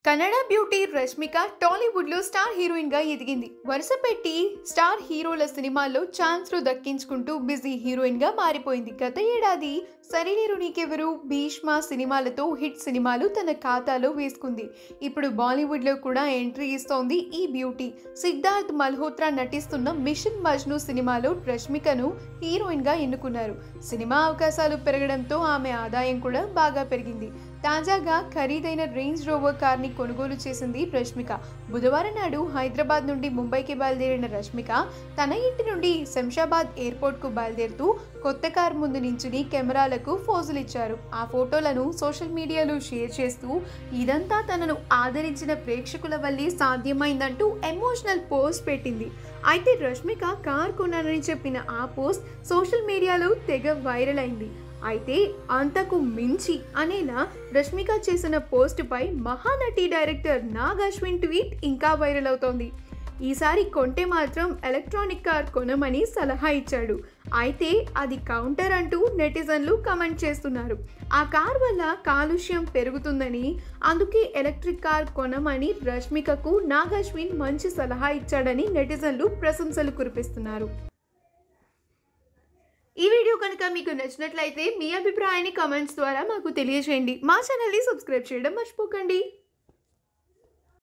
Kannada beauty Rashmika టాలీవుడ్లో star హీరోయిన్గా ఎదిగింది. వరుస పెట్టి స్టార్ హీరోల సినిమాల్లో ఛాన్స్లు దక్కించుకుంటూ బిజీ హీరోయిన్గా మారిపోయింది. గత ఏడాది సరిలేరు నీకెవరు, భీష్మ సినిమాలతో హిట్ సినిమాలు తన ఖాతాలో వేసుకుంది. ఇప్పుడు బాలీవుడ్లో కూడా ఎంట్రీ ఇస్తోంది ఈ బ్యూటీ. సిద్ధార్థ్ మల్హోత్రా నటిస్తున్న మిషన్ మజ్ను సినిమాలో రష్మికను హీరోయిన్గా ఎన్నుకున్నారు. సినిమా అవకాశాలు పెరగడంతో ఆమె ఆదాయం కూడా బాగా పెరిగింది. తాజాగా ఖరీదైన రేంజ్ రోవర్ కార్ని కొనుగోలు చేసింది రష్మిక. బుధవారం నాడు హైదరాబాద్ నుండి ముంబైకి బయలుదేరిన రష్మిక తన ఇంటి నుండి శంషాబాద్ ఎయిర్పోర్ట్కు బయలుదేరుతూ కొత్త కార్ ముందు నించుని కెమెరాలకు ఫోజులు ఇచ్చారు. ఆ ఫోటోలను సోషల్ మీడియాలో షేర్ చేస్తూ ఇదంతా తనను ఆదరించిన ప్రేక్షకుల వల్లే సాధ్యమైందంటూ ఎమోషనల్ పోస్ట్ పెట్టింది. అయితే రష్మిక కార్ కొన్నానని చెప్పిన ఆ పోస్ట్ సోషల్ మీడియాలో తెగ వైరల్ అయింది. అయితే అంతకు మించి అనేలా రష్మిక చేసిన పోస్టుపై మహానటి డైరెక్టర్ నాగ్ అశ్విన్ ట్వీట్ ఇంకా వైరల్ అవుతోంది. ఈసారి కొంటే మాత్రం ఎలక్ట్రానిక్ కార్ కొనమని సలహా ఇచ్చాడు. అయితే అది కౌంటర్ అంటూ నెటిజన్లు కమెంట్ చేస్తున్నారు. ఆ కార్ వల్ల కాలుష్యం పెరుగుతుందని, అందుకే ఎలక్ట్రిక్ కార్ కొనమని రష్మికకు నాగ్ అశ్విన్ మంచి సలహా ఇచ్చాడని నెటిజన్లు ప్రశంసలు కురిపిస్తున్నారు. ఈ వీడియో కనుక మీకు నచ్చినట్లయితే మీ అభిప్రాయాన్ని కామెంట్స్ ద్వారా మాకు తెలియజేయండి. మా ఛానల్ని సబ్స్క్రైబ్ చేయడం మర్చిపోకండి.